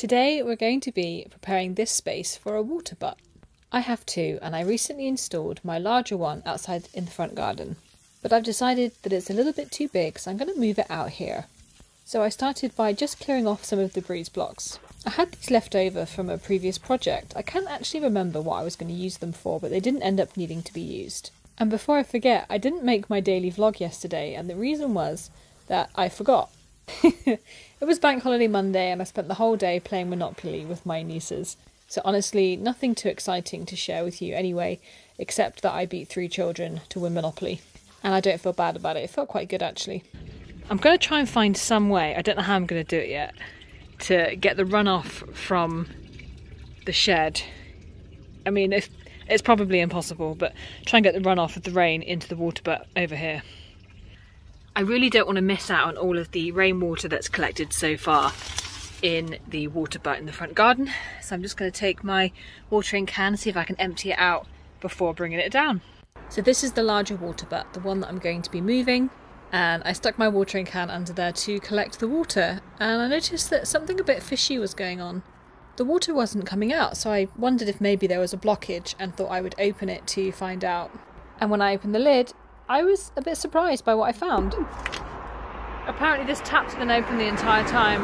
Today we're going to be preparing this space for a water butt. I have two and I recently installed my larger one outside in the front garden. But I've decided that it's a little bit too big, so I'm going to move it out here. So I started by just clearing off some of the breeze blocks. I had these left over from a previous project. I can't actually remember what I was going to use them for, but they didn't end up needing to be used. And before I forget, I didn't make my daily vlog yesterday, and the reason was that I forgot. It was Bank Holiday Monday and I spent the whole day playing Monopoly with my nieces. So honestly, nothing too exciting to share with you anyway, except that I beat 3 children to win Monopoly. And I don't feel bad about it. It felt quite good actually. I'm going to try and find some way, I don't know how I'm going to do it yet, to get the runoff from the shed. I mean, it's probably impossible, but try and get the runoff of the rain into the water butt over here. I really don't want to miss out on all of the rainwater that's collected so far in the water butt in the front garden. So I'm just going to take my watering can and see if I can empty it out before bringing it down. So this is the larger water butt, the one that I'm going to be moving. And I stuck my watering can under there to collect the water. And I noticed that something a bit fishy was going on. The water wasn't coming out, so I wondered if maybe there was a blockage and thought I would open it to find out. And when I opened the lid, I was a bit surprised by what I found. Apparently this tap's been open the entire time,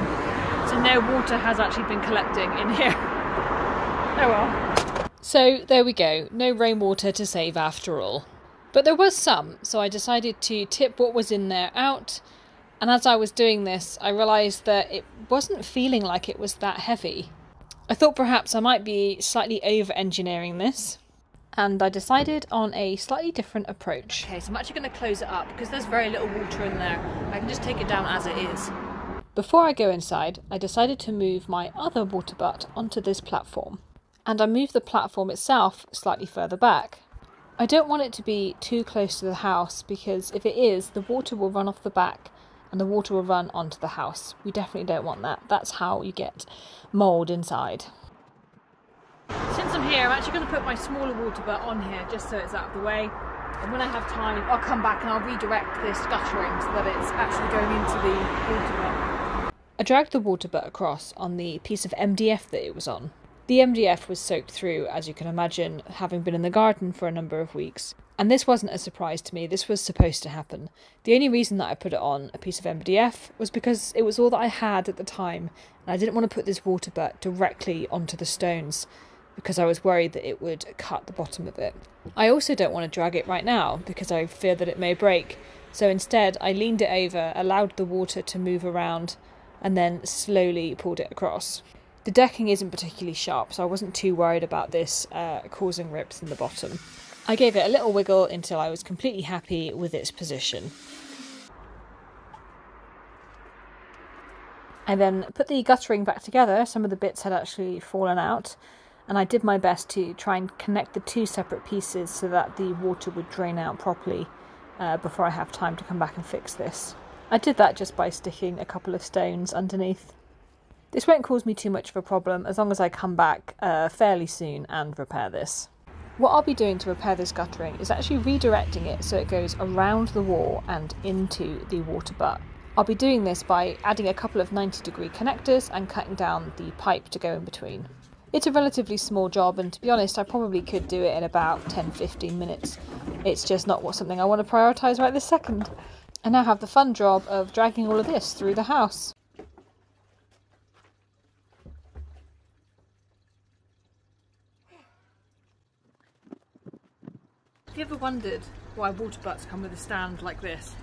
so no water has actually been collecting in here. Oh well. So there we go, no rainwater to save after all. But there was some, so I decided to tip what was in there out, and as I was doing this I realised that it wasn't feeling like it was that heavy. I thought perhaps I might be slightly over-engineering this, and I decided on a slightly different approach. Okay, so I'm actually going to close it up because there's very little water in there. I can just take it down as it is. Before I go inside, I decided to move my other water butt onto this platform. And I moved the platform itself slightly further back. I don't want it to be too close to the house because if it is, the water will run off the back and the water will run onto the house. We definitely don't want that. That's how you get mould inside. Since I'm here, I'm actually going to put my smaller water butt on here just so it's out of the way. And when I have time, I'll come back and I'll redirect this guttering so that it's actually going into the water butt. I dragged the water butt across on the piece of MDF that it was on. The MDF was soaked through, as you can imagine, having been in the garden for a number of weeks. And this wasn't a surprise to me, this was supposed to happen. The only reason that I put it on a piece of MDF was because it was all that I had at the time, and I didn't want to put this water butt directly onto the stones, because I was worried that it would cut the bottom of it. I also don't want to drag it right now, because I fear that it may break. So instead, I leaned it over, allowed the water to move around, and then slowly pulled it across. The decking isn't particularly sharp, so I wasn't too worried about this causing rips in the bottom. I gave it a little wiggle until I was completely happy with its position. I then put the guttering back together. Some of the bits had actually fallen out, and I did my best to try and connect the 2 separate pieces so that the water would drain out properly before I have time to come back and fix this. I did that just by sticking a couple of stones underneath. This won't cause me too much of a problem as long as I come back fairly soon and repair this. What I'll be doing to repair this guttering is actually redirecting it so it goes around the wall and into the water butt. I'll be doing this by adding a couple of 90-degree connectors and cutting down the pipe to go in between. It's a relatively small job, and to be honest I probably could do it in about 10-15 minutes. It's just not something I want to prioritise right this second. I now have the fun job of dragging all of this through the house. Have you ever wondered why water butts come with a stand like this?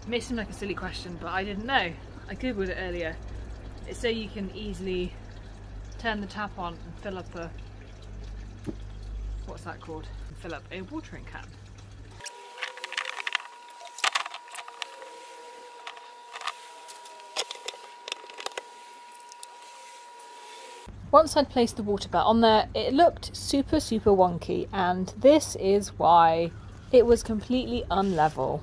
It may seem like a silly question, but I didn't know. I googled it earlier. It's so you can easily turn the tap on and fill up a... what's that called? And fill up a watering can. Once I'd placed the water butt on there, it looked super wonky, and this is why. It was completely unlevel.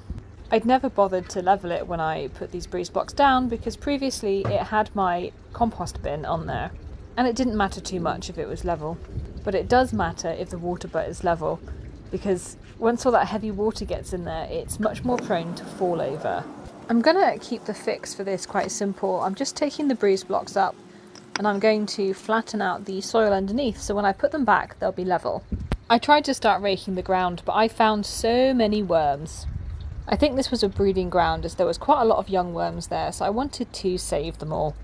I'd never bothered to level it when I put these breeze blocks down because previously it had my compost bin on there, and it didn't matter too much if it was level. But it does matter if the water butt is level, because once all that heavy water gets in there, it's much more prone to fall over. I'm gonna keep the fix for this quite simple. I'm just taking the breeze blocks up, and I'm going to flatten out the soil underneath so when I put them back they'll be level. I tried to start raking the ground, but I found so many worms. I think this was a breeding ground as there was quite a lot of young worms there, so I wanted to save them all.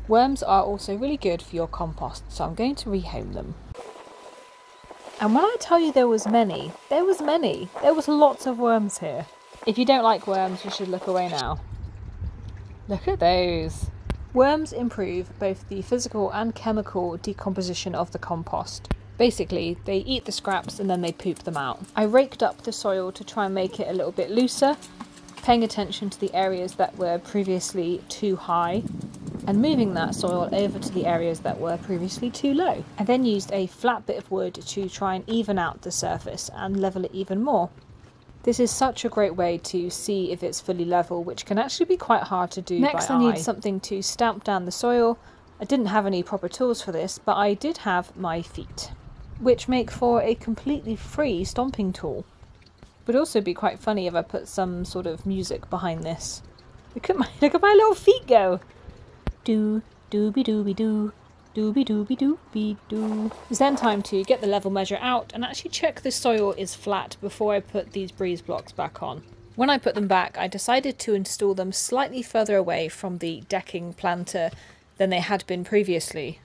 Worms are also really good for your compost, so I'm going to rehome them. And when I tell you there was many. There was lots of worms here. If you don't like worms, you should look away now. Look at those. Worms improve both the physical and chemical decomposition of the compost. Basically, they eat the scraps and then they poop them out. I raked up the soil to try and make it a little bit looser, paying attention to the areas that were previously too high, and moving that soil over to the areas that were previously too low. I then used a flat bit of wood to try and even out the surface and level it even more. This is such a great way to see if it's fully level, which can actually be quite hard to do by eye. Next I need something to stamp down the soil. I didn't have any proper tools for this, but I did have my feet, which make for a completely free stomping tool. It would also be quite funny if I put some sort of music behind this. Look at my little feet go! Do, dooby dooby doo, dooby dooby dooby doo. It's then time to get the level measure out and actually check the soil is flat before I put these breeze blocks back on. When I put them back, I decided to install them slightly further away from the decking planter than they had been previously.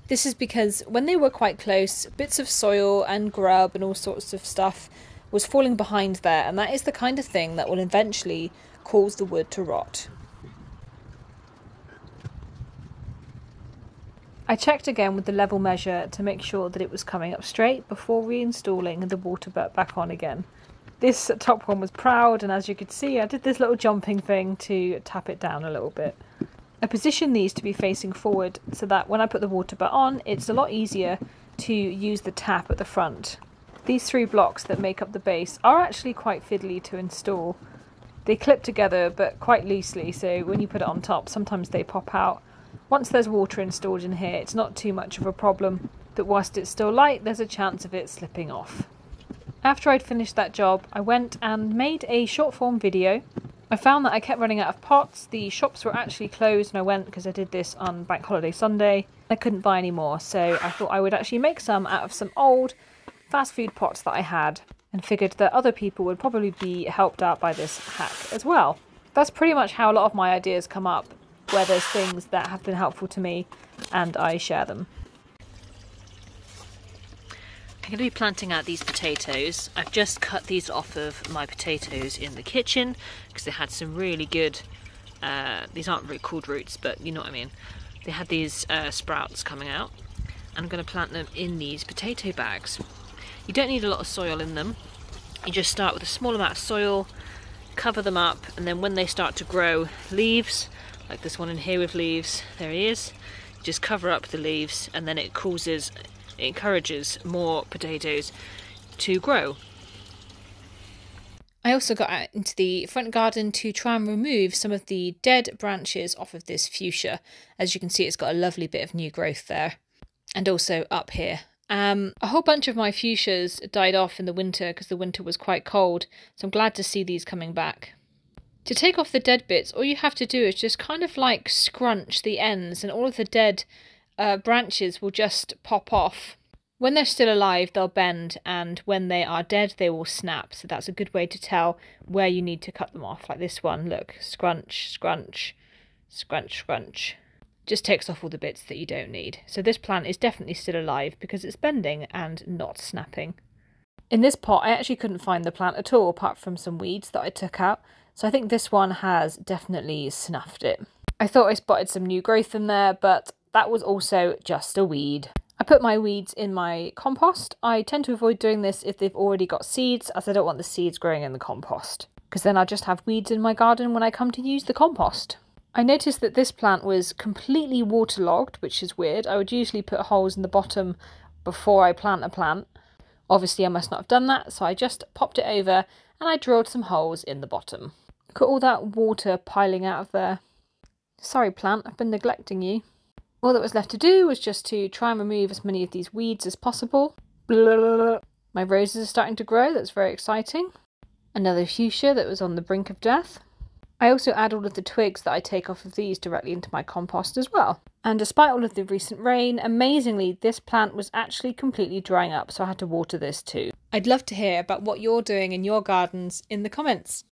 This is because when they were quite close, bits of soil and grub and all sorts of stuff was falling behind there, and that is the kind of thing that will eventually cause the wood to rot. I checked again with the level measure to make sure that it was coming up straight before reinstalling the water butt back on again. This top one was proud, and as you could see I did this little jumping thing to tap it down a little bit. I position these to be facing forward so that when I put the water butt on it's a lot easier to use the tap at the front. These 3 blocks that make up the base are actually quite fiddly to install. They clip together but quite loosely, so when you put it on top sometimes they pop out. Once there's water installed in here, it's not too much of a problem, but whilst it's still light, there's a chance of it slipping off. After I'd finished that job, I went and made a short form video. I found that I kept running out of pots. The shops were actually closed and I went because I did this on Bank Holiday Sunday. I couldn't buy any more, so I thought I would actually make some out of some old fast food pots that I had, and figured that other people would probably be helped out by this hack as well. That's pretty much how a lot of my ideas come up, where there's things that have been helpful to me and I share them. I'm going to be planting out these potatoes. I've just cut these off of my potatoes in the kitchen because they had some really good, these aren't really called roots, but you know what I mean. They had these sprouts coming out. I'm going to plant them in these potato bags. You don't need a lot of soil in them. You just start with a small amount of soil, cover them up, and then when they start to grow leaves, like this one in here with leaves, there he is, just cover up the leaves and then it encourages more potatoes to grow. I also got out into the front garden to try and remove some of the dead branches off of this fuchsia. As you can see, it's got a lovely bit of new growth there. And also up here. A whole bunch of my fuchsias died off in the winter because the winter was quite cold, so I'm glad to see these coming back. To take off the dead bits, all you have to do is just kind of like scrunch the ends and all of the dead branches will just pop off. When they're still alive, they'll bend, and when they are dead, they will snap. So that's a good way to tell where you need to cut them off. Like this one, look, scrunch, scrunch, scrunch, scrunch. Just takes off all the bits that you don't need. So this plant is definitely still alive because it's bending and not snapping. In this pot, I actually couldn't find the plant at all, apart from some weeds that I took out. So I think this one has definitely snuffed it. I thought I spotted some new growth in there, but that was also just a weed. I put my weeds in my compost. I tend to avoid doing this if they've already got seeds, as I don't want the seeds growing in the compost, because then I'll just have weeds in my garden when I come to use the compost. I noticed that this plant was completely waterlogged, which is weird. I would usually put holes in the bottom before I plant a plant. Obviously I must not have done that, so I just popped it over and I drilled some holes in the bottom. Look at all that water piling out of there. Sorry plant, I've been neglecting you. All that was left to do was just to try and remove as many of these weeds as possible. My roses are starting to grow, that's very exciting. Another fuchsia that was on the brink of death. I also add all of the twigs that I take off of these directly into my compost as well. And despite all of the recent rain, amazingly, this plant was actually completely drying up, so I had to water this too. I'd love to hear about what you're doing in your gardens in the comments.